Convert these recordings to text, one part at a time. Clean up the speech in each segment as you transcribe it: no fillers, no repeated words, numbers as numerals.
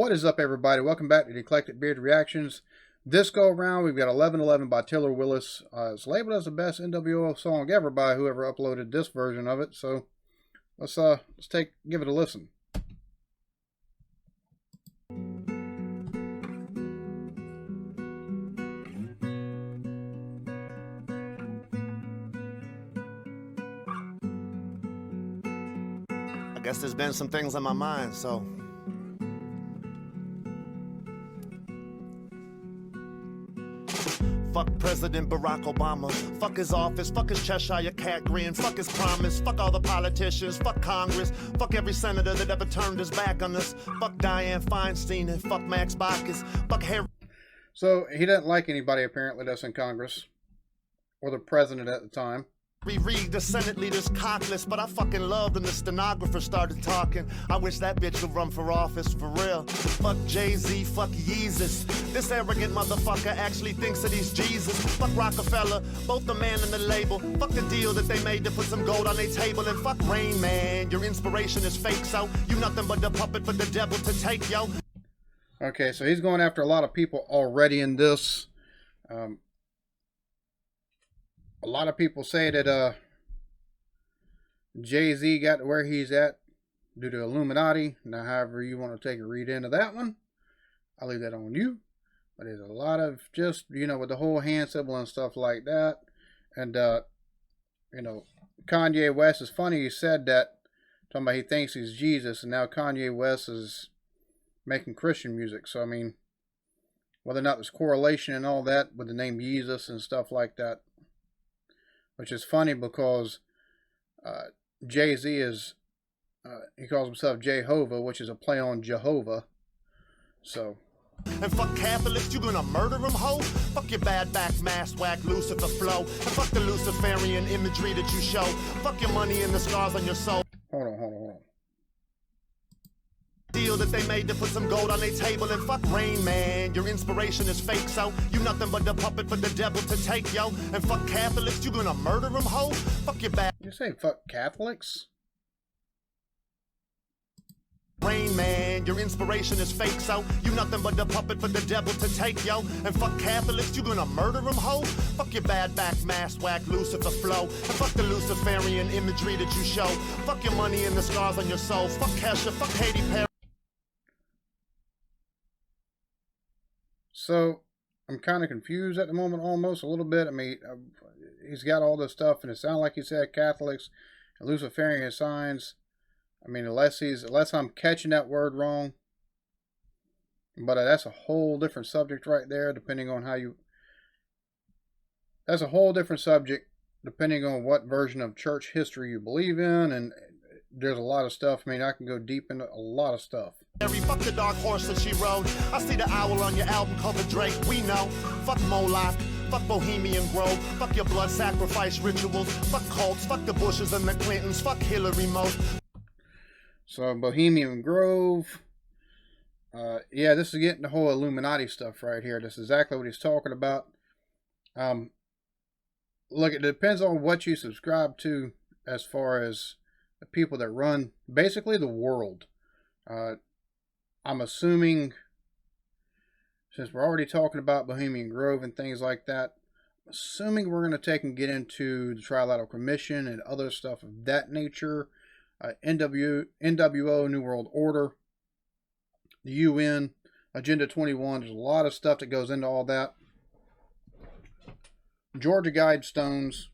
What is up, everybody? Welcome back to the Eclectic Beard Reactions. This go around, we've got 1111 by Taylor Willis. It's labeled as the best NWO song ever by whoever uploaded this version of it. So let's give it a listen. I guess there's been some things on my mind, so fuck President Barack Obama, fuck his office, fuck his Cheshire cat grin, fuck his promise, fuck all the politicians, fuck Congress, fuck every senator that ever turned his back on us, fuck Dianne Feinstein and fuck Max Baucus, fuck Harry. So he doesn't like anybody apparently that's in Congress or the president at the time. Read the Senate leaders cockless, but I fucking loved when the stenographer started talking. I wish that bitch would run for office, for real. Fuck Jay-Z, fuck Yeezus. This arrogant motherfucker actually thinks that he's Jesus. Fuck Rockefeller, both the man and the label. Fuck the deal that they made to put some gold on their table. And fuck Rain Man, your inspiration is fake, so you nothing but the puppet for the devil to take, yo. Okay, so he's going after a lot of people already in this. A lot of people say that Jay-Z got to where he's at due to Illuminati. Now, however you want to take a read into that one, I'll leave that on you. But there's a lot of just, with the whole hand symbol and stuff like that. And, Kanye West is funny. He said that, talking about he thinks he's Jesus. And now Kanye West is making Christian music. So, I mean, whether or not there's correlation and all that with the name Jesus and stuff like that. Which is funny because Jay-Z is, he calls himself Jehovah, which is a play on Jehovah. So. And fuck Catholics, you gonna murder them, ho? Fuck your bad back, mass whack, Lucifer flow. And fuck the Luciferian imagery that you show. Fuck your money and the scars on your soul. Hold on. Deal that they made to put some gold on their table. And fuck Rain Man, your inspiration is fake, so you nothing but the puppet for the devil to take, yo. And fuck Catholics, you gonna murder them, ho? Fuck your bad. You say fuck Catholics? Rain Man, your inspiration is fake, so you nothing but the puppet for the devil to take, yo. And fuck Catholics, you gonna murder them, ho? Fuck your bad back, mass whack, Lucifer flow. And fuck the Luciferian imagery that you show. Fuck your money and the scars on your soul. Fuck Kesha, fuck Katy Perry. So, I'm kind of confused at the moment, almost a little bit. I mean, he's got all this stuff, and it sounds like he said Catholics and Luciferian signs. I mean, unless I'm catching that word wrong. But that's a whole different subject right there, depending on how you... That's a whole different subject, depending on what version of church history you believe in, and there's a lot of stuff. I mean, I can go deep into a lot of stuff. Fuck the dark horse that she rode. I see the owl on your album cover, Drake. We know. Fuck Moloch. Fuck Bohemian Grove. Fuck your blood sacrifice rituals. Fuck cults. Fuck the Bushes and the Clintons. Fuck Hillary most. So Bohemian Grove. Yeah, this is getting the whole Illuminati stuff right here. This is exactly what he's talking about. Look, it depends on what you subscribe to as far as the people that run basically the world. I'm assuming, since we're already talking about Bohemian Grove and things like that, I'm assuming we're going to take and get into the Trilateral Commission and other stuff of that nature. NWO, New World Order, the UN, Agenda 21. There's a lot of stuff that goes into all that. Georgia Guidestones.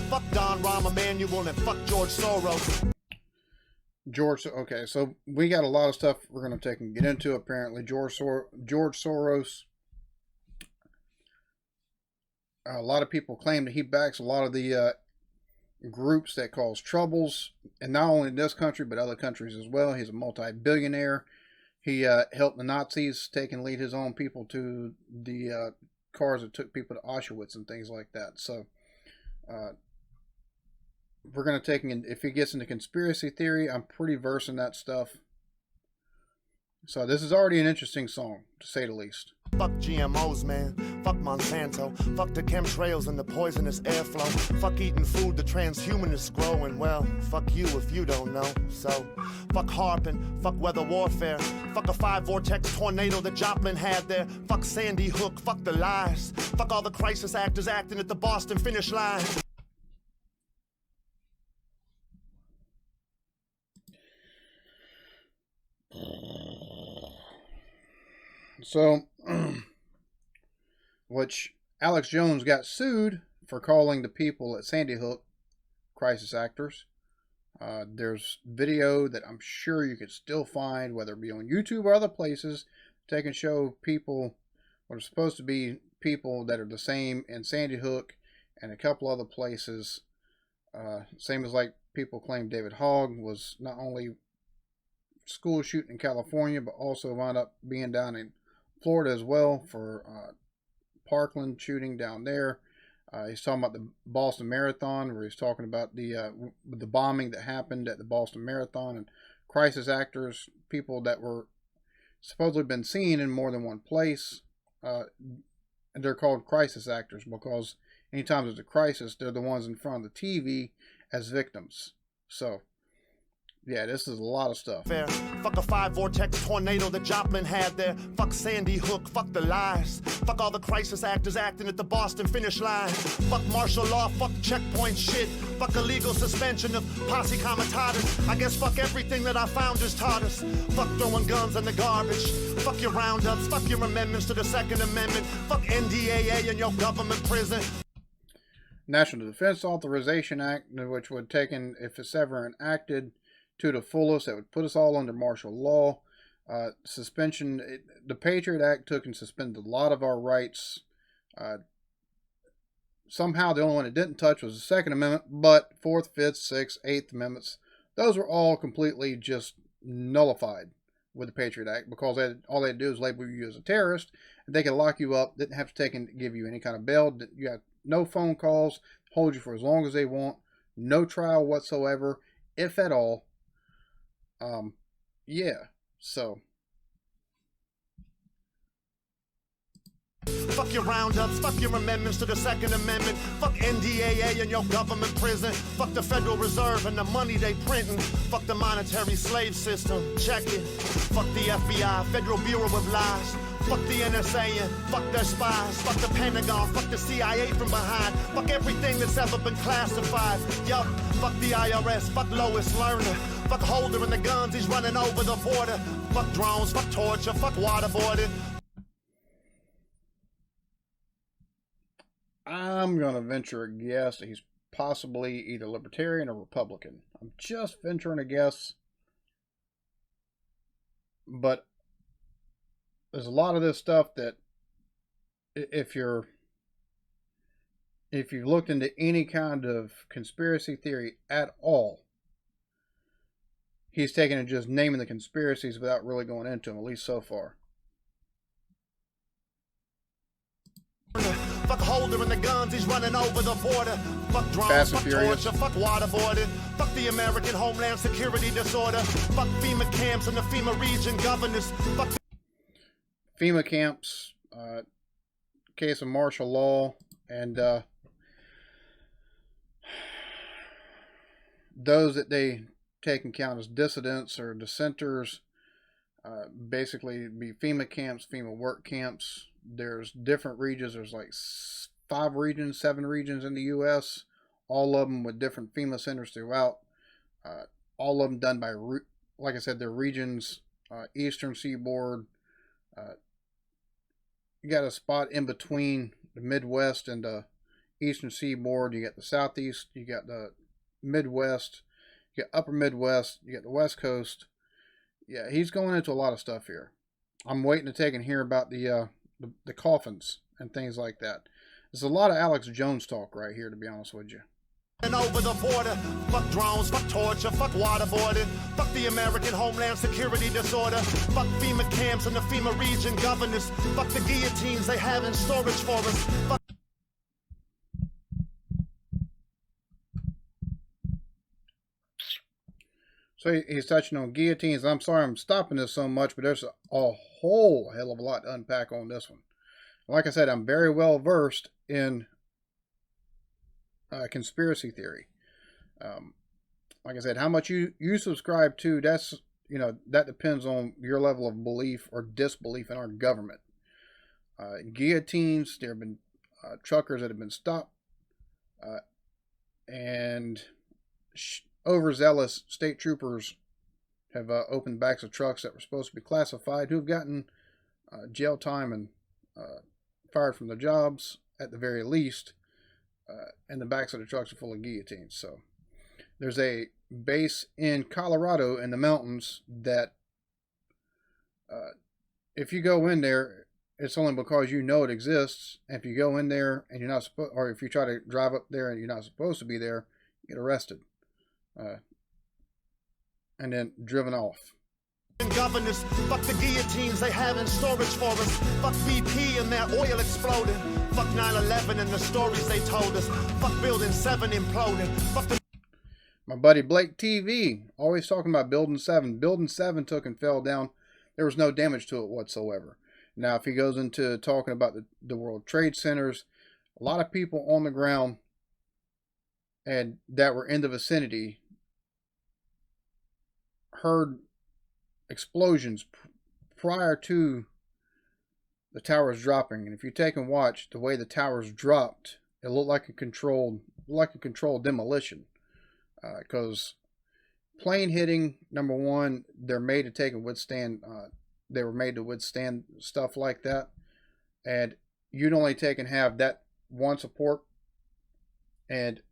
Fuck Don Rahm Emanuel and fuck George Soros. Okay, so we got a lot of stuff we're going to take and get into, apparently. George Soros. A lot of people claim that he backs a lot of the groups that cause troubles, and not only in this country, but other countries as well. He's a multi-billionaire. He helped the Nazis take and lead his own people to the cars that took people to Auschwitz and things like that. So, we're going to take in, if he gets into conspiracy theory, I'm pretty versed in that stuff. So this is already an interesting song, to say the least. Fuck GMOs, man. Fuck Monsanto. Fuck the chemtrails and the poisonous airflow. Fuck eating food the transhumanists grow. And well, fuck you if you don't know. So, fuck harping. Fuck weather warfare. Fuck a 5-vortex tornado that Joplin had there. Fuck Sandy Hook. Fuck the lies. Fuck all the crisis actors acting at the Boston finish line. So, which Alex Jones got sued for calling the people at Sandy Hook crisis actors. There's video that I'm sure you could still find, whether it be on YouTube or other places, that can show people what are supposed to be people that are the same in Sandy Hook and a couple other places. Same as like people claim David Hogg was not only school shooting in California, but also wound up being down in Florida as well for Parkland shooting down there. He's talking about the Boston Marathon, where he's talking about the bombing that happened at the Boston Marathon, and crisis actors, people that were supposedly been seen in more than one place. And they're called crisis actors because anytime there's a crisis, they're the ones in front of the TV as victims. So, yeah, this is a lot of stuff. Fair. Fuck a 5-vortex tornado that Joplin had there. Fuck Sandy Hook. Fuck the lies. Fuck all the crisis actors acting at the Boston finish line. Fuck martial law. Fuck checkpoint shit. Fuck illegal suspension of posse comitatus. I guess fuck everything that our founders taught us. Fuck throwing guns in the garbage. Fuck your roundups. Fuck your amendments to the Second Amendment. Fuck NDAA and your government prison. National Defense Authorization Act, which would take in, if it's ever enacted to the fullest, that would put us all under martial law. Suspension, the Patriot Act took and suspended a lot of our rights. Somehow the only one it didn't touch was the Second Amendment, but 4th, 5th, 6th, 8th Amendments, those were all completely just nullified with the Patriot Act, because all they had to do is label you as a terrorist, and they could lock you up, didn't have to take and give you any kind of bail. You had no phone calls, hold you for as long as they want, no trial whatsoever, if at all. Yeah, so. Fuck your roundups, fuck your amendments to the Second Amendment. Fuck NDAA and your government prison. Fuck the Federal Reserve and the money they printing. Fuck the monetary slave system, check it. Fuck the FBI, Federal Bureau of Lies. Fuck the NSA and fuck their spies. Fuck the Pentagon, fuck the CIA from behind. Fuck everything that's ever been classified. Yup, fuck the IRS, fuck Lois Lerner. Fuck Holder and the guns he's running over the border. Fuck drones, fuck torture, fuck waterboarding. I'm going to venture a guess that he's possibly either Libertarian or Republican. I'm just venturing a guess. But there's a lot of this stuff that if you've looked into any kind of conspiracy theory at all, he's taken and just naming the conspiracies without really going into them, at least so far. Fuck Holder and the guns he's running over the border. Fuck drones, fuck torture, fuck waterboarding. Fuck the American Homeland Security disorder. Fuck FEMA camps and the FEMA region governors. Fuck FEMA camps, case of martial law, and those that they take and count as dissidents or dissenters, basically be FEMA camps, FEMA work camps. There's different regions. There's like 7 regions in the U.S., all of them with different FEMA centers throughout. All of them done by, like I said, they're regions, Eastern Seaboard. You got a spot in between the Midwest and the Eastern Seaboard. You got the Southeast. You got the Midwest. You got Upper Midwest. You got the West Coast. Yeah, he's going into a lot of stuff here. I'm waiting to take and hear about the coffins and things like that. There's a lot of Alex Jones talk right here, to be honest with you. And over the border, fuck drones, fuck torture, fuck waterboarding. Fuck the American Homeland Security disorder. Fuck FEMA camps and the FEMA region governors. Fuck the guillotines they have in storage for us. Fuck So he's touching on guillotines. I'm sorry I'm stopping this so much, but there's a whole hell of a lot to unpack on this one. Like I said, I'm very well versed in conspiracy theory. Like I said, how much you subscribe to, that's, that depends on your level of belief or disbelief in our government. Guillotines, there have been truckers that have been stopped, and overzealous state troopers have opened backs of trucks that were supposed to be classified, who have gotten jail time and fired from their jobs at the very least, and the backs of the trucks are full of guillotines. So there's a base in Colorado in the mountains that if you go in there, it's only because you know it exists. And if you go in there and you're not supposed, or if you try to drive up there and you're not supposed to be there, you get arrested and then driven off. Governors, fuck the guillotines they have in storage for us. Fuck BP and their oil exploding. Fuck 9/11 and the stories they told us. Fuck Building 7 imploding. Fuck the... My buddy Blake TV, always talking about Building 7. Building 7 took and fell down. There was no damage to it whatsoever. Now, if he goes into talking about the World Trade Centers, a lot of people on the ground and that were in the vicinity heard explosions prior to the towers dropping. And if you take and watch the way the towers dropped, it looked like a controlled demolition. Because plane hitting, number one, they're made to take and withstand. They were made to withstand stuff like that, and you'd only take and have that one support, and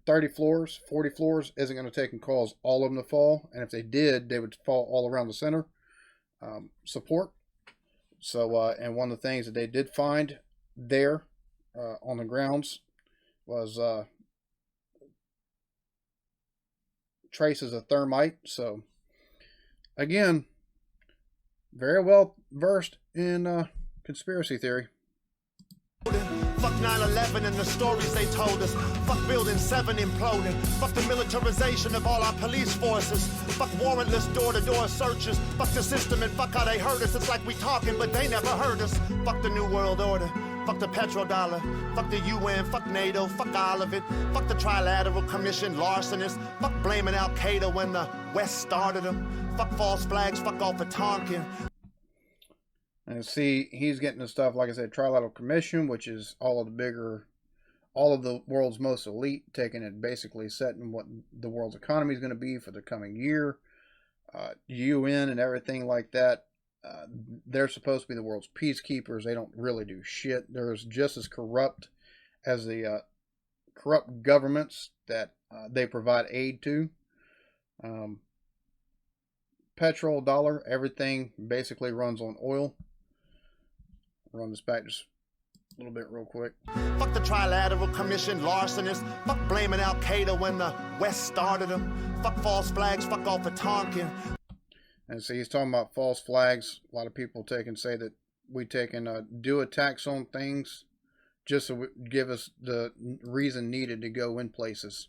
30 floors, 40 floors isn't going to take and cause all of them to fall. And if they did, they would fall all around the center support. So, and one of the things that they did find there on the grounds was traces of thermite. So, again, very well versed in conspiracy theory. Fuck 9/11 and the stories they told us. Fuck Building 7 imploding. Fuck the militarization of all our police forces. Fuck warrantless door-to-door searches. Fuck the system and fuck how they hurt us. It's like we talking, but they never heard us. Fuck the New World Order. Fuck the petrodollar. Fuck the UN. Fuck NATO. Fuck all of it. Fuck the Trilateral Commission larcenists. Fuck blaming Al-Qaeda when the West started them. Fuck false flags. Fuck all for Tonkin. And see, he's getting the stuff, like I said, Trilateral Commission, which is all of the world's most elite, taking it basically setting what the world's economy is going to be for the coming year. UN and everything like that. They're supposed to be the world's peacekeepers. They don't really do shit. They're just as corrupt as the corrupt governments that they provide aid to. Petrol, dollar, everything basically runs on oil. Run this back just a little bit real quick. Fuck the Trilateral Commission larcenists. Fuck blaming Al-Qaeda when the West started them. Fuck false flags. Fuck all for Tonkin. And see, he's talking about false flags. A lot of people take and say that we take and do attacks on things just to give us the reason needed to go in places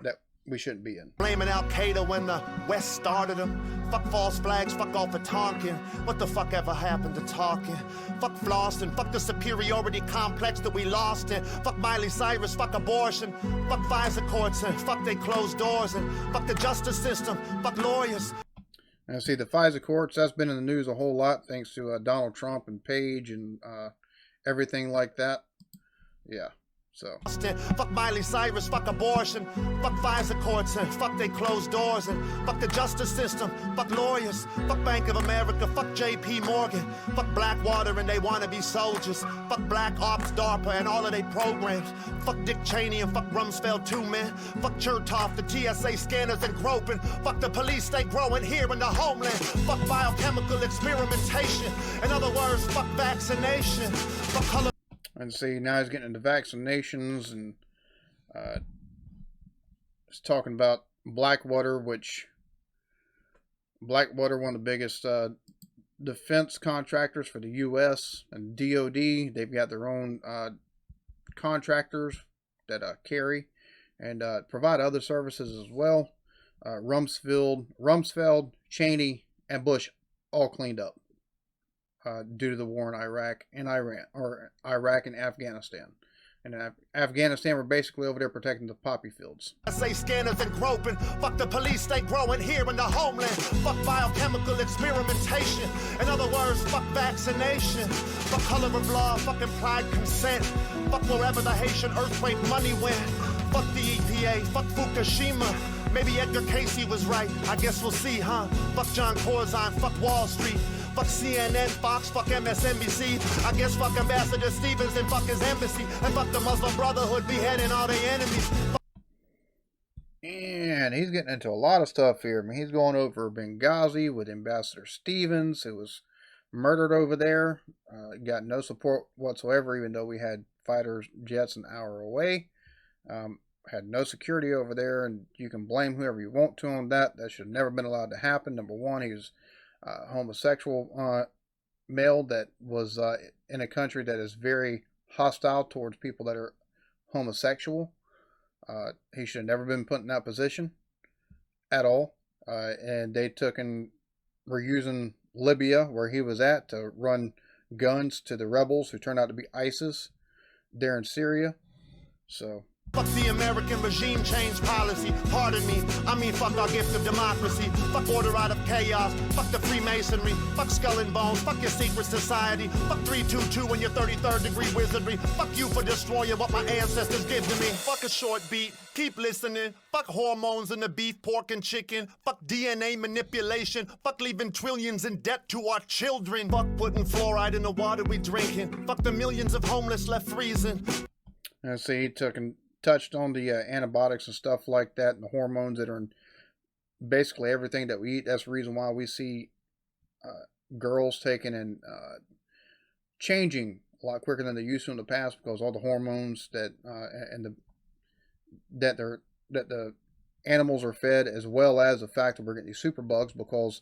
that we shouldn't be in. Blaming Al-Qaeda when the West started them. Fuck false flags, fuck all for Tonkin. What the fuck ever happened to talking? Fuck flossing, fuck the superiority complex that we lost in. Fuck Miley Cyrus, fuck abortion. Fuck FISA courts and fuck they closed doors and fuck the justice system. Fuck lawyers. And see, the FISA courts, that's been in the news a whole lot thanks to Donald Trump and Page and everything like that. Yeah. So. Fuck Miley Cyrus, fuck abortion, fuck FISA courts and fuck they closed doors and fuck the justice system, fuck lawyers, fuck Bank of America, fuck JP Morgan, fuck Blackwater and they wanna be soldiers, fuck Black Ops, DARPA and all of their programs, fuck Dick Cheney and fuck Rumsfeld too, man, fuck Chertoff, the TSA scanners and groping, fuck the police they growing here in the homeland, fuck biochemical experimentation, in other words, fuck vaccination, fuck color. And see, now he's getting into vaccinations and he's talking about Blackwater, Blackwater, one of the biggest defense contractors for the U.S. and DOD. They've got their own contractors that carry and provide other services as well. Rumsfeld, Cheney, and Bush all cleaned up due to the war in Iraq and Iran, or Iraq and Afghanistan. And Afghanistan were basically over there protecting the poppy fields. I say scanners and groping. Fuck the police, they growing here in the homeland. Fuck biochemical experimentation. In other words, fuck vaccination. Fuck color of law, fuck implied consent. Fuck wherever the Haitian earthquake money went. Fuck the EPA, fuck Fukushima. Maybe Edgar Casey was right. I guess we'll see, huh? Fuck John Corzine, fuck Wall Street. Fuck CNN, Fox, fuck MSNBC. I guess fuck Ambassador Stevens and fuck his embassy. And fuck the Muslim Brotherhood beheading all their enemies. And he's getting into a lot of stuff here. I mean, he's going over Benghazi with Ambassador Stevens, who was murdered over there. Got no support whatsoever, even though we had fighter jets an hour away. Had no security over there, and you can blame whoever you want to on that. That should have never been allowed to happen. Number one, he was homosexual male that was in a country that is very hostile towards people that are homosexual. He should have never been put in that position at all. And they took and were using Libya, where he was at, to run guns to the rebels who turned out to be ISIS there in Syria. So fuck the American regime change policy. Pardon me, I mean fuck our gift of democracy. Fuck order out of chaos. Fuck the Freemasonry. Fuck skull and bones. Fuck your secret society. Fuck 322 and your 33rd degree wizardry. Fuck you for destroying what my ancestors gave to me. Fuck a short beat. Keep listening. Fuck hormones in the beef, pork, and chicken. Fuck DNA manipulation. Fuck leaving trillions in debt to our children. Fuck putting fluoride in the water we drinking. Fuck the millions of homeless left freezing. And see, he took and touched on the antibiotics and stuff like that, and the hormones that are in basically everything that we eat. That's the reason why we see girls taking and changing a lot quicker than they used to in the past, because all the hormones that that the animals are fed, as well as the fact that we're getting these superbugs, because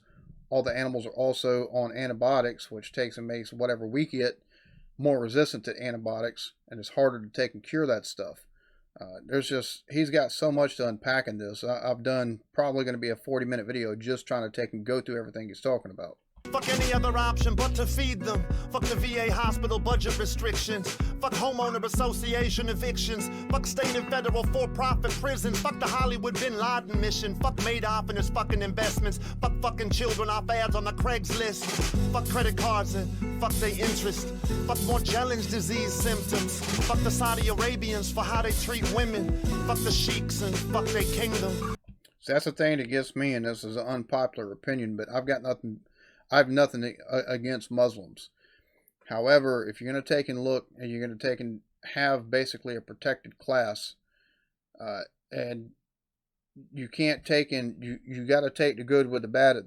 all the animals are also on antibiotics, which takes and makes whatever we get more resistant to antibiotics, and it's harder to take and cure that stuff. He's got so much to unpack in this. I've done probably going to be a 40-minute video just trying to take and go through everything he's talking about. Fuck any other option but to feed them. Fuck the VA hospital budget restrictions. Fuck homeowner association evictions. Fuck state and federal for-profit prisons. Fuck the Hollywood Bin Laden mission. Fuck Madoff and his fucking investments. Fuck fucking children off ads on the Craigslist. Fuck credit cards and fuck their interest. Fuck Morgellons disease symptoms. Fuck the Saudi Arabians for how they treat women. Fuck the sheiks and fuck their kingdom. So that's the thing that gets me, and this is an unpopular opinion, but I have nothing against Muslims. However, if you're going to take and look, and you're going to take and have basically a protected class, and you can't take and you got to take the good with the bad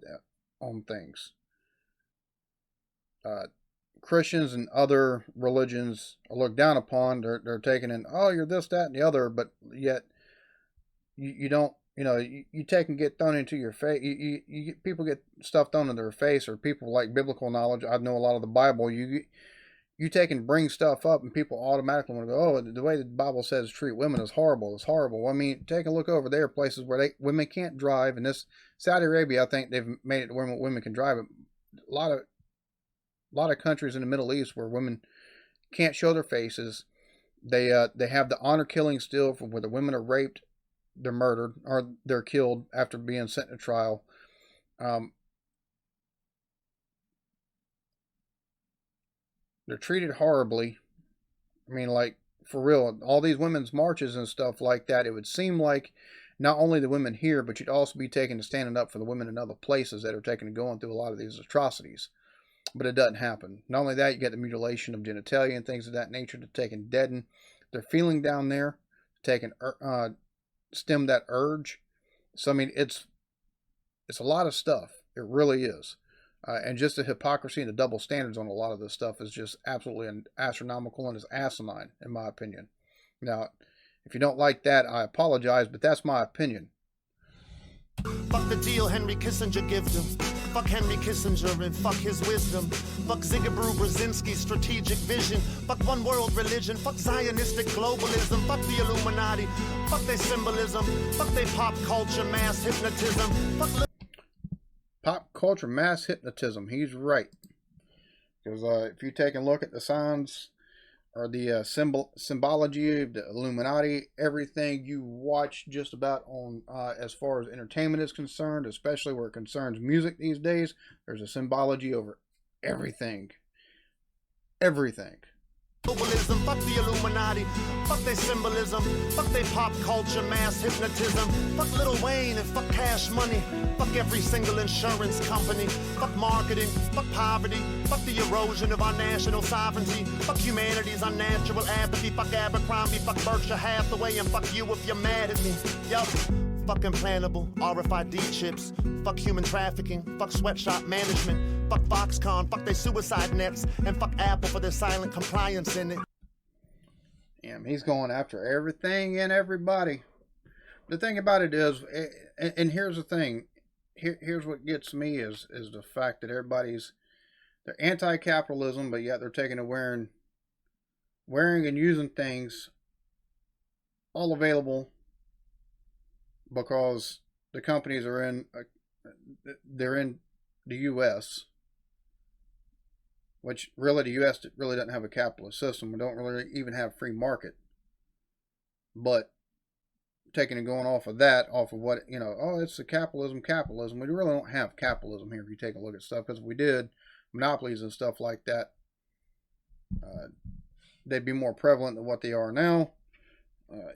on things. Christians and other religions are looked down upon. They're taking in, oh, you're this, that, and the other, but yet you don't. You know, you take and get thrown into your face. People get stuff thrown in their face, or people like biblical knowledge. I know a lot of the Bible. You take and bring stuff up, and people automatically want to go, oh, the way the Bible says treat women is horrible. It's horrible. I mean, take a look over there, places where women can't drive. And this Saudi Arabia, I think they've made it where women can drive. A lot of countries in the Middle East where women can't show their faces. They have the honor killing still, from where the women are raped, they're murdered, or they're killed after being sent to trial. They're treated horribly. I mean, like, for real, all these women's marches and stuff like that, it would seem like not only the women here, but you'd also be taking and standing up for the women in other places that are taking and going through a lot of these atrocities. But it doesn't happen. Not only that, you get the mutilation of genitalia and things of that nature to take and deaden their feeling down there, take and stem that urge. So I mean, it's a lot of stuff. It really is. And just the hypocrisy and the double standards on a lot of this stuff is just absolutely astronomical, and is asinine, in my opinion. Now, if you don't like that, I apologize, but that's my opinion. Fuck the deal Henry Kissinger gives them. Fuck Henry Kissinger and fuck his wisdom. Fuck Zygmunt Brzezinski's strategic vision. Fuck one world religion. Fuck Zionistic globalism. Fuck the Illuminati. Fuck their symbolism. Fuck their pop culture mass hypnotism. Fuck pop culture mass hypnotism. He's right. Because if you take a look at the signs or the symbology of the Illuminati, everything you watch just about on as far as entertainment is concerned, especially where it concerns music these days, there's a symbology over everything. Everything. Globalism, fuck the Illuminati, fuck their symbolism, fuck their pop culture mass hypnotism, fuck Lil Wayne and fuck Cash Money, fuck every single insurance company, fuck marketing, fuck poverty, fuck the erosion of our national sovereignty, fuck humanity's unnatural apathy, fuck Abercrombie, fuck Berkshire Hathaway, and fuck you if you're mad at me. Yup. Fuck implantable RFID chips. Fuck human trafficking. Fuck sweatshop management. Fuck Foxconn. Fuck their suicide nets. And fuck Apple for their silent compliance in it. Damn, he's going after everything and everybody. The thing about it is, and here's the thing. Here's what gets me is the fact that they're anti-capitalism, but yet they're taking to wearing and using things all available because the companies are they're in the U.S., which really the U.S. really doesn't have a capitalist system. We don't really even have free market. But taking and going off of what, it's the capitalism. We really don't have capitalism here if you take a look at stuff. Because if we did, monopolies and stuff like that, they'd be more prevalent than what they are now.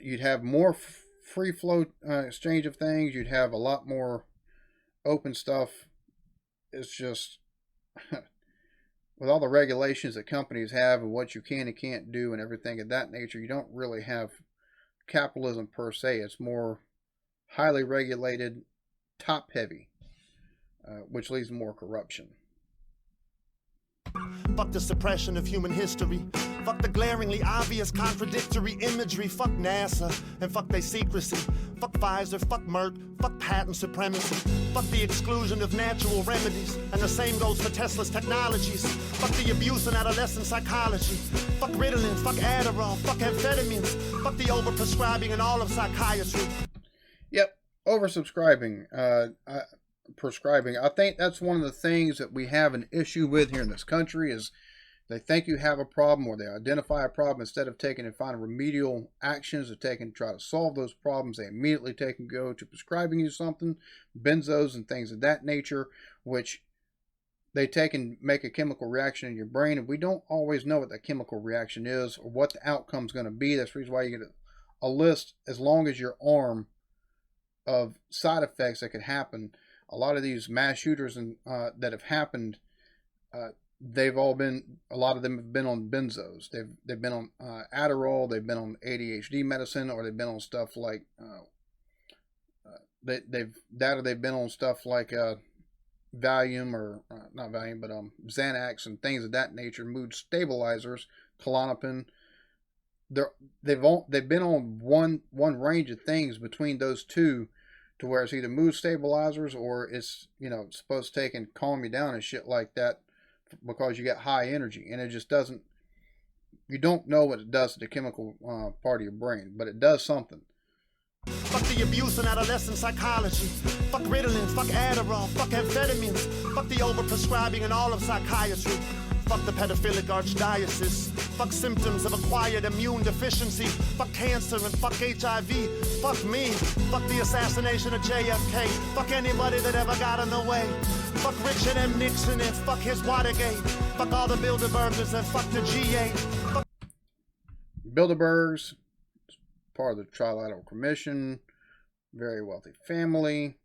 You'd have more free flow exchange of things. You'd have a lot more open stuff. It's just with all the regulations that companies have and what you can and can't do and everything of that nature, you don't really have capitalism per se. It's more highly regulated, top heavy, which leads to more corruption. Fuck the suppression of human history. Fuck the glaringly obvious contradictory imagery. Fuck NASA and fuck their secrecy. Fuck Pfizer, fuck Merck, fuck patent supremacy. Fuck the exclusion of natural remedies. And the same goes for Tesla's technologies. Fuck the abuse in adolescent psychology. Fuck Ritalin, fuck Adderall, fuck amphetamines. Fuck the overprescribing and all of psychiatry. Yep, oversubscribing. Prescribing. I think that's one of the things that we have an issue with here in this country is they think you have a problem or they identify a problem instead of taking and finding remedial actions to take and try to solve those problems. They immediately take and go to prescribing you something, benzos and things of that nature, which they take and make a chemical reaction in your brain, and we don't always know what that chemical reaction is or what the outcome's going to be. That's the reason why you get a list as long as your arm of side effects that could happen. A lot of these mass shooters that have happened, a lot of them have been on benzos. They've been on Adderall. They've been on ADHD medicine, or they've been on stuff like they've been on stuff like Valium or not Valium, but Xanax and things of that nature, mood stabilizers, Klonopin. They've been on one range of things between those two, to where it's either mood stabilizers or it's supposed to take and calm you down and shit like that because you get high energy, and it just doesn't. You don't know what it does to the chemical part of your brain, but it does something. Fuck the abuse in adolescent psychology. Fuck Ritalin, fuck Adderall, fuck amphetamines. Fuck the overprescribing and all of psychiatry. Fuck the pedophilic archdiocese. Fuck symptoms of acquired immune deficiency. Fuck cancer and fuck HIV. Fuck me. Fuck the assassination of JFK. Fuck anybody that ever got in the way. Fuck Richard M. Nixon and fuck his Watergate. Fuck all the Bilderbergers and fuck the G8. Fuck Bilderbergs, part of the Trilateral Commission, very wealthy family.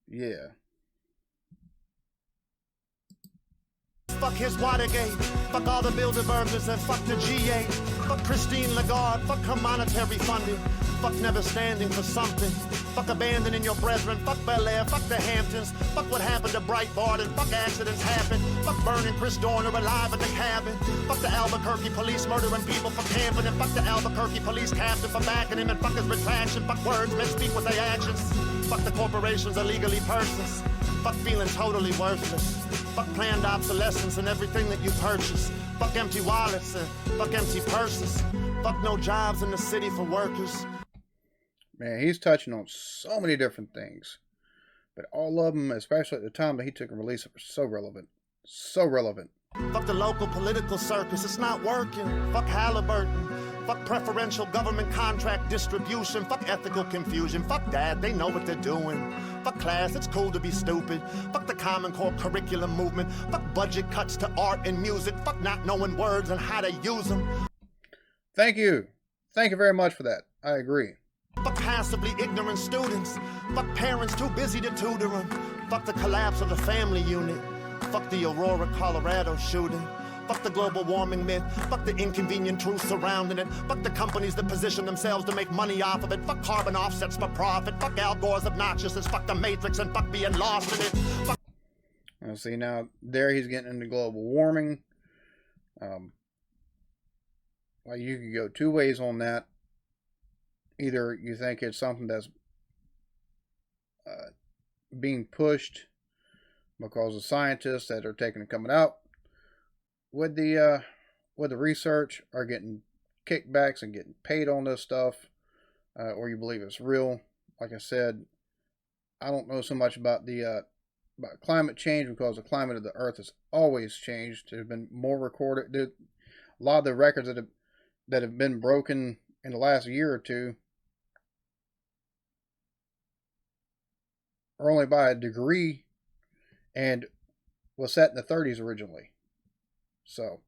Yeah. Fuck his Watergate, fuck all the Bilderbergers and fuck the G8. Fuck Christine Lagarde, fuck her monetary funding. Fuck never standing for something. Fuck abandoning your brethren, fuck Bel Air, fuck the Hamptons. Fuck what happened to Breitbart and fuck accidents happen. Fuck burning Chris Dorner alive in the cabin. Fuck the Albuquerque police murdering people for camping. And fuck the Albuquerque police captain for backing him. And fuck his retraction, fuck words men speak with their actions. Fuck the corporations are legally persons. Fuck feeling totally worthless. Fuck planned obsolescence and everything that you purchase. Fuck empty wallets and fuck empty purses. Fuck no jobs in the city for workers. Man, he's touching on so many different things. But all of them, especially at the time that he took and released it, were so relevant. So relevant. Fuck the local political circus, it's not working. Fuck Halliburton. Fuck preferential government contract distribution. Fuck ethical confusion. Fuck that, they know what they're doing. Fuck class, it's cool to be stupid. Fuck the Common Core curriculum movement. Fuck budget cuts to art and music. Fuck not knowing words and how to use them. Thank you. Thank you very much for that. I agree. Fuck passively ignorant students. Fuck parents too busy to tutor them. Fuck the collapse of the family unit. Fuck the Aurora, Colorado shooting. Fuck the global warming myth. Fuck the inconvenient truth surrounding it. Fuck the companies that position themselves to make money off of it. Fuck carbon offsets for profit. Fuck Al Gore's obnoxiousness. Fuck the Matrix and fuck being lost in it. Fuck. Now, see, now there he's getting into global warming. Well, you could go two ways on that. Either you think it's something that's being pushed because of scientists that are taking and coming out with the research are getting kickbacks and getting paid on this stuff, or you believe it's real. Like I said, I don't know so much about the about climate change because the climate of the Earth has always changed. There's been more recorded. A lot of the records that have been broken in the last year or two are only by a degree and was set in the 30s originally. So,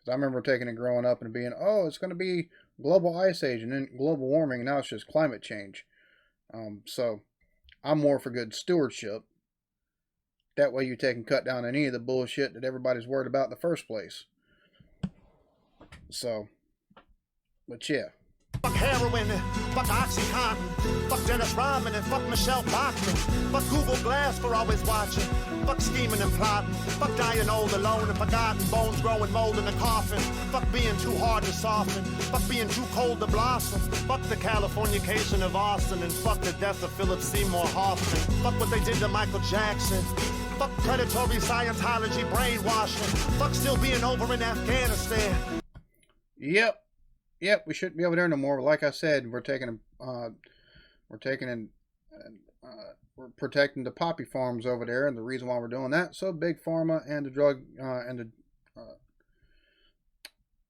I remember taking it growing up and being, oh, it's going to be global ice age and then global warming, and now it's just climate change. So, I'm more for good stewardship. That way you take and cut down any of the bullshit that everybody's worried about in the first place. So, but yeah. Fuck heroin and fuck Oxycontin. Fuck Dennis Rodman and fuck Michelle Bachman. Fuck Google Glass for always watching. Fuck scheming and plotting. Fuck dying old alone and forgotten. Bones growing mold in the coffin. Fuck being too hard to soften. Fuck being too cold to blossom. Fuck the Californication of Austin. And fuck the death of Philip Seymour Hoffman. Fuck what they did to Michael Jackson. Fuck predatory Scientology brainwashing. Fuck still being over in Afghanistan. Yep, we shouldn't be over there no more. Like I said, we're protecting the poppy farms over there, and the reason why we're doing that, so big pharma and the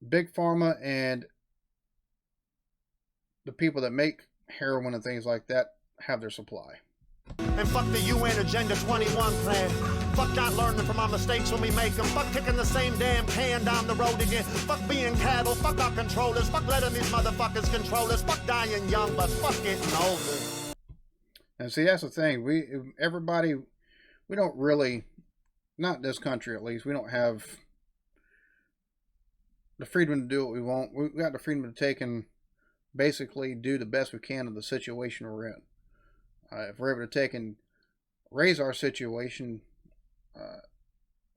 big pharma and the people that make heroin and things like that have their supply. And fuck the UN Agenda 21 plan. Fuck not learning from our mistakes when we make them. Fuck kicking the same damn can down the road again. Fuck being cattle. Fuck our controllers. Fuck letting these motherfuckers control us. Fuck dying young, but fuck getting older. And see, that's the thing. We don't really, not this country at least, we don't have the freedom to do what we want. We got the freedom to take and basically do the best we can of the situation we're in. If we're able to take and raise our situation, a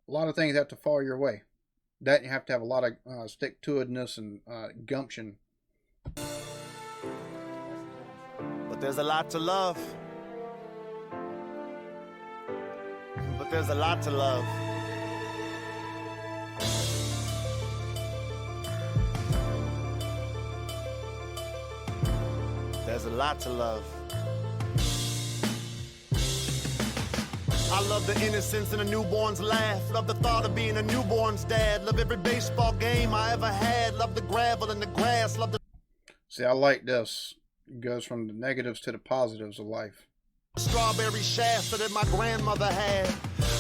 lot of things have to fall your way. That you have to have a lot of stick-to-itiveness and gumption. But there's a lot to love. But there's a lot to love. There's a lot to love. I love the innocence in a newborn's laugh. Love the thought of being a newborn's dad. Love every baseball game I ever had. Love the gravel and the grass. Love the... See, I like this. It goes from the negatives to the positives of life. Strawberry shafts that my grandmother had.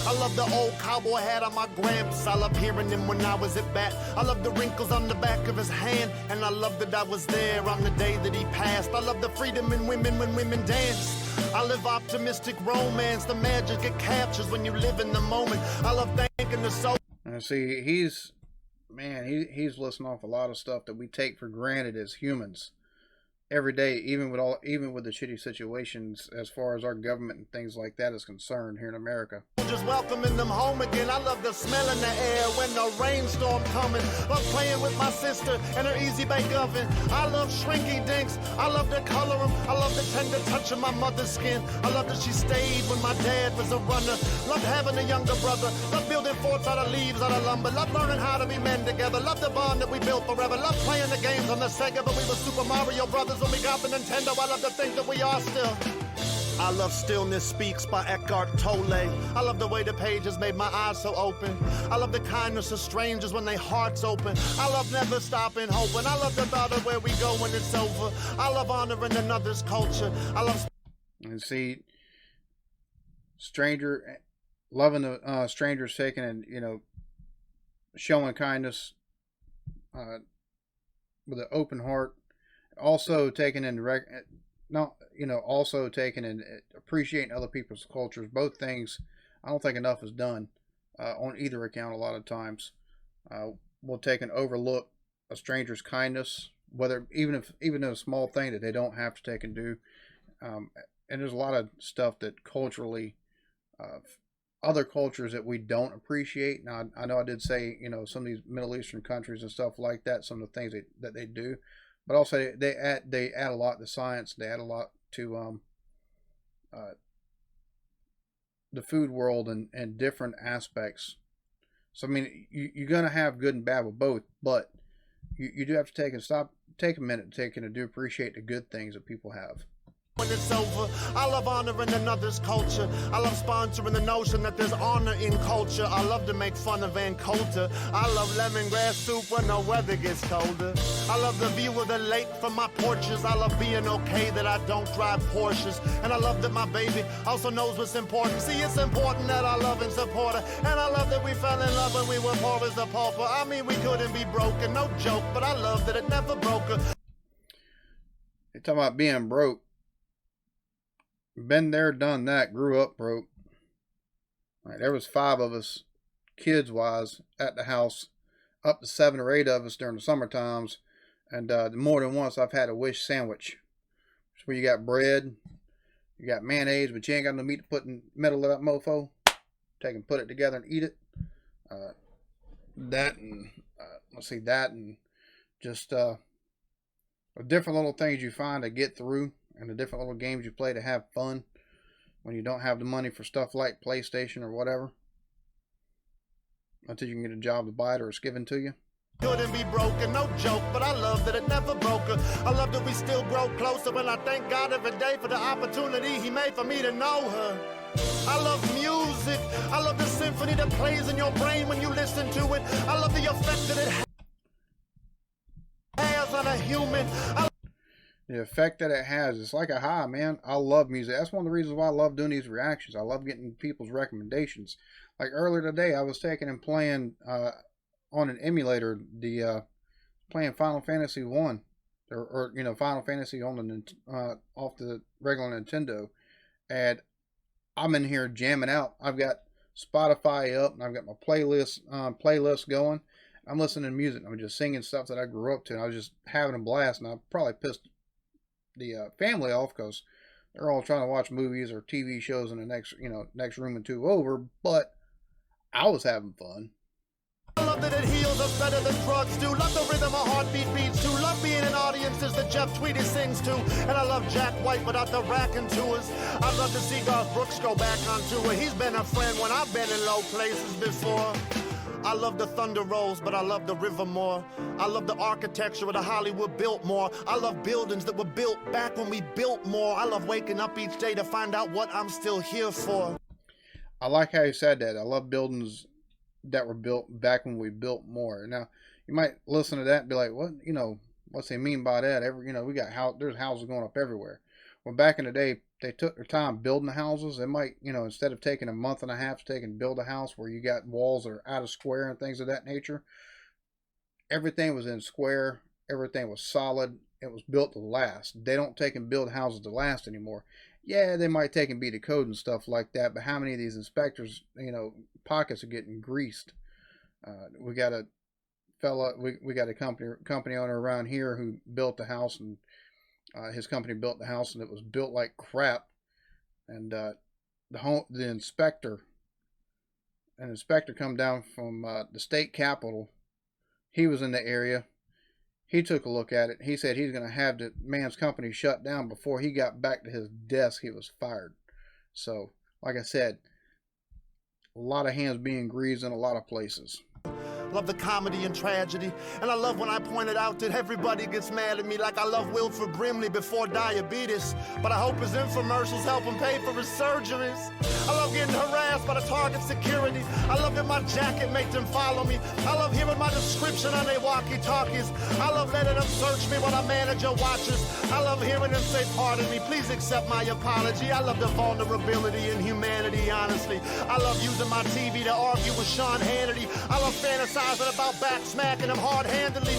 I love the old cowboy hat on my gramps. I love hearing him when I was at bat. I love the wrinkles on the back of his hand. And I love that I was there on the day that he passed. I love the freedom in women when women dance. I live optimistic romance. The magic it captures when you live in the moment. I love thanking the soul. And see, he's listing off a lot of stuff that we take for granted as humans. every day, even with the shitty situations as far as our government and things like that is concerned here in America. Just welcoming them home again. I love the smell in the air when the rainstorm coming. Love playing with my sister and her easy bake oven. I love shrinky dinks. I love to color them. I love the tender touch of my mother's skin. I love that she stayed when my dad was a runner. Love having a younger brother. Love building forts out of leaves, out of lumber. Love learning how to be men together. Love the bond that we built forever. Love playing the games on the Sega, but we were Super Mario Brothers when we got the Nintendo. I love to think that we are still. I love Stillness Speaks by Eckhart Tolle. I love the way the pages made my eyes so open. I love the kindness of strangers when their hearts open. I love never stopping hoping. I love the thought of where we go when it's over. I love honoring another's culture. I love... And see, loving the strangers taking and, showing kindness with an open heart. Also taking in also taking and appreciating other people's cultures. Both things, I don't think enough is done on either account. A lot of times, we'll take and overlook a stranger's kindness, even a small thing that they don't have to take and do. And there's a lot of stuff that culturally, other cultures that we don't appreciate. Now, I know I did say, some of these Middle Eastern countries and stuff like that, some of the things that they do. But also they add a lot to science. They add a lot to the food world and different aspects. So I mean, you're gonna have good and bad with both, but you do have to take a minute to take and do appreciate the good things that people have. When it's over, I love honoring another's culture. I love sponsoring the notion that there's honor in culture. I love to make fun of Van Coulter. I love lemongrass soup when the weather gets colder. I love the view of the lake from my porches. I love being okay that I don't drive Porsches. And I love that my baby also knows what's important. See, it's important that I love and support her. And I love that we fell in love when we were poor as a pauper. I mean, we couldn't be broken, no joke, but I love that it never broke her. You're talking about being broke. Been there, done that, grew up broke. Right, there was 5 of us, kids-wise, at the house, up to 7 or 8 of us during the summer times, and more than once I've had a wish sandwich. It's where you got bread, you got mayonnaise, but you ain't got no meat to put in the middle of that mofo. Take and put it together and eat it. That and just different little things you find to get through. And the different little games you play to have fun when you don't have the money for stuff like PlayStation or whatever. Until you can get a job to buy it or it's given to you. Couldn't be broken, no joke, but I love that it never broke her. I love that we still grow closer, and I thank God every day for the opportunity He made for me to know her. I love music. I love the symphony that plays in your brain when you listen to it. I love the effect that it has on a human. The effect that it has, it's like a high, man. I love music. That's one of the reasons why I love doing these reactions. I love getting people's recommendations. Like earlier today, I was taking and playing on an emulator, playing Final Fantasy 1, or Final Fantasy on the off the regular Nintendo, and I'm in here jamming out. I've got Spotify up, and I've got my playlist going. I'm listening to music. I'm just singing stuff that I grew up to, and I was just having a blast. And I probably pissed the family off because they're all trying to watch movies or TV shows in the next room and 2 over, but I was having fun. I love that it heals us better than drugs do. Love the rhythm a heartbeat beats to. Love being in audiences that Jeff Tweedy sings to. And I love Jack White without the racking tours. I'd love to see Garth Brooks go back on tour. He's been a friend when I've been in low places before. I love the thunder rolls, but I love the river more. I love the architecture of the Hollywood Biltmore. I love buildings that were built back when we built more. I love waking up each day to find out what I'm still here for. I like how you said that. I love buildings that were built back when we built more. Now, you might listen to that and be like, what, what's they mean by that? We got there's houses going up everywhere. Well, back in the day, they took their time building the houses. They might, instead of taking a month and a half to take and build a house where you got walls that are out of square and things of that nature, everything was in square. Everything was solid. It was built to last. They don't take and build houses to last anymore. Yeah, they might take and beat a code and stuff like that, but how many of these inspectors, pockets are getting greased? We got a fella, we got a company owner around here who built a house, and His company built the house, and it was built like crap. And the inspector come down from the state capitol. He was in the area. He took a look at it. He said he's going to have the man's company shut down before he got back to his desk. He was fired. So, like I said, a lot of hands being greased in a lot of places. Love the comedy and tragedy. And I love when I pointed out that everybody gets mad at me, like I love Wilford Brimley before diabetes. But I hope his infomercials help him pay for his surgeries. I love getting harassed by the Target security. I love that my jacket made them follow me. I love hearing my description on their walkie-talkies. I love letting them search me while I manager watches. I love hearing them say, pardon me, please accept my apology. I love the vulnerability and humanity, honestly. I love using my TV to argue with Sean Hannity. I love fantasizing about back smacking him hard-handedly.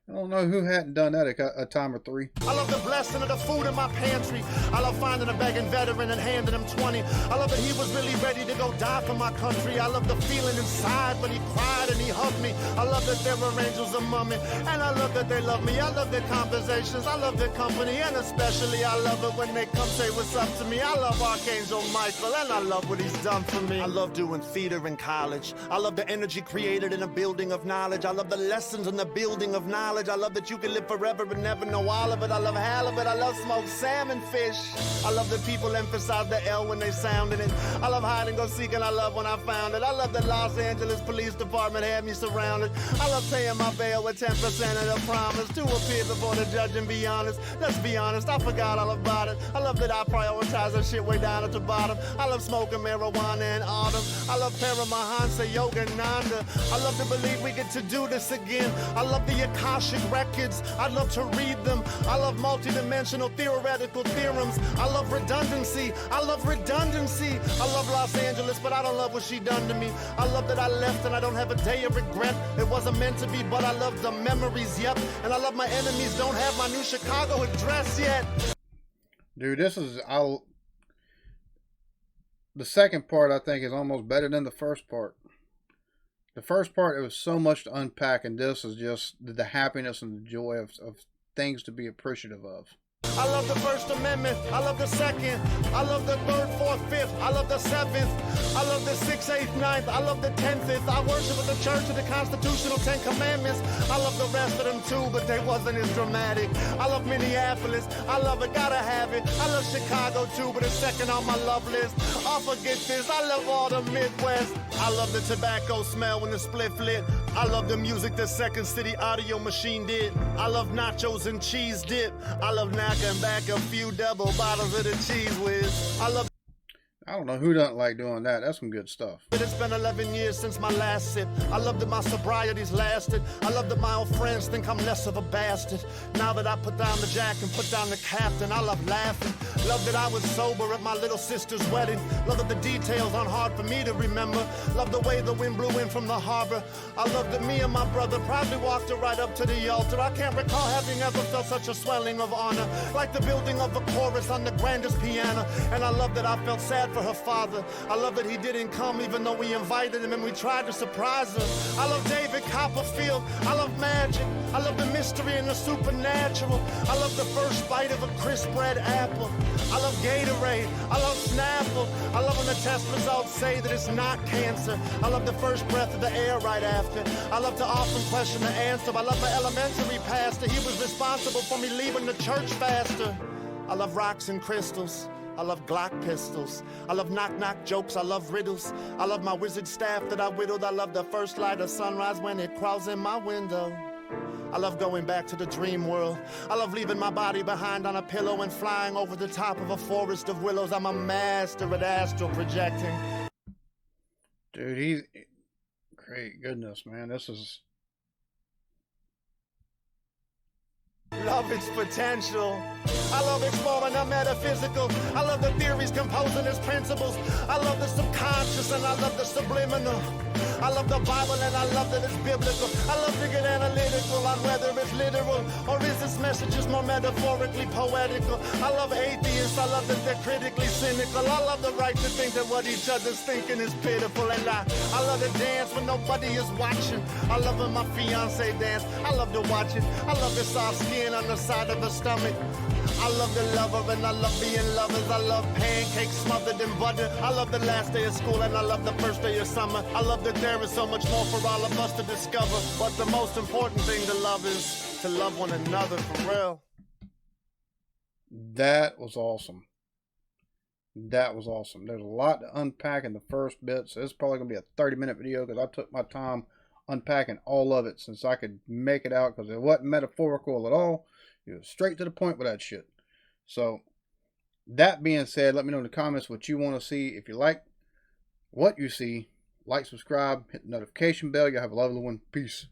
I don't know who hadn't done that a time or three. I love the blessing of the food in my pantry. I love finding a begging veteran and handing him 20. I love that he was really ready to go die for my country. I love the feeling inside when he cried and he hugged me. I love that there were angels among me, and I love that they love me. I love their conversations, I love their company, and especially I love it when they come say what's up to me. I love Archangel Michael, and I love what he's done for me. I love doing theater in college. I love the energy created in a building of knowledge. I love the lessons in the building of knowledge. I love that you can live forever and never know all of it. I love halibut. I love smoked salmon fish. I love that people emphasize the L when they sounding it. I love hide and go seek, and I love when I found it. I love that Los Angeles Police Department had me surrounded. I love paying my bail with 10% of the promise to appear before the judge and be honest. Let's be honest, I forgot all about it. I love that I prioritize that shit way down at the bottom. I love smoking marijuana in autumn. I love Paramahansa Yogananda. I love to believe we get to do this again. I love the Akashic records. I love to read them. I love multidimensional theoretical theorems. I love redundancy. I love redundancy. I love Los Angeles, but I don't love what she done to me. I love that I left and I don't have a day of regret. It wasn't meant to be, but I love the memories, yep. And I love my enemies don't have my new Chicago address yet. Dude, the second part I think is almost better than the first part. The first part, it was so much to unpack, and this is just the happiness and the joy of things to be appreciative of. I love the First Amendment. I love the Second. I love the Third, Fourth, Fifth. I love the Seventh. I love the Sixth, Eighth, Ninth. I love the 10th. I worship at the Church of the Constitutional 10 Commandments. I love the rest of them too, but they wasn't as dramatic. I love Minneapolis. I love it, gotta have it. I love Chicago too, but it's second on my love list. I'll forget this. I love all the Midwest. I love the tobacco smell when the spliff lit. I love the music the Second City Audio Machine did. I love nachos and cheese dip. I love knocking back a few double bottles of the cheese whiz. I don't know who doesn't like doing that. That's some good stuff. It's been 11 years since my last sip. I love that my sobriety's lasted. I love that my old friends think I'm less of a bastard. Now that I put down the jack and put down the captain, I love laughing. Love that I was sober at my little sister's wedding. Love that the details aren't hard for me to remember. Love the way the wind blew in from the harbor. I love that me and my brother probably walked her right up to the altar. I can't recall having ever felt such a swelling of honor, like the building of a chorus on the grandest piano. And I love that I felt sad for her father. I love that he didn't come even though we invited him and we tried to surprise her. I love David Copperfield. I love magic. I love the mystery and the supernatural. I love the first bite of a crisp red apple. I love Gatorade. I love Snapple. I love when the test results say that it's not cancer. I love the first breath of the air right after. I love to often question the answer. I love my elementary pastor. He was responsible for me leaving the church faster. I love rocks and crystals. I love Glock pistols. I love knock-knock jokes. I love riddles. I love my wizard staff that I whittled. I love the first light of sunrise when it crawls in my window. I love going back to the dream world. I love leaving my body behind on a pillow and flying over the top of a forest of willows. I'm a master at astral projecting. Dude, he's... Great goodness, man. This is... Love its potential. I love exploring the metaphysical. I love the theories composing its principles. I love the subconscious and I love the subliminal. I love the Bible and I love that it's biblical. I love to get analytical on whether it's literal or is this message just more metaphorically poetical. I love atheists, I love that they're critically cynical. I love the right to think that what each other's thinking is pitiful. And I love to dance when nobody is watching. I love when my fiance dance, I love to watch it. I love the soft skin on the side of the stomach. I love the lover and I love being lovers. I love pancakes smothered in butter. I love the last day of school and I love the first day of summer. I love that there is so much more for all of us to discover. But the most important thing to love is to love one another for real. That was awesome. That was awesome. There's a lot to unpack in the first bit, so it's probably going to be a 30-minute video because I took my time unpacking all of it since I could make it out because it wasn't metaphorical at all. It was straight to the point with that shit. So, that being said, let me know in the comments what you want to see. If you like what you see, like, subscribe, hit the notification bell. You'll have a lovely one. Peace.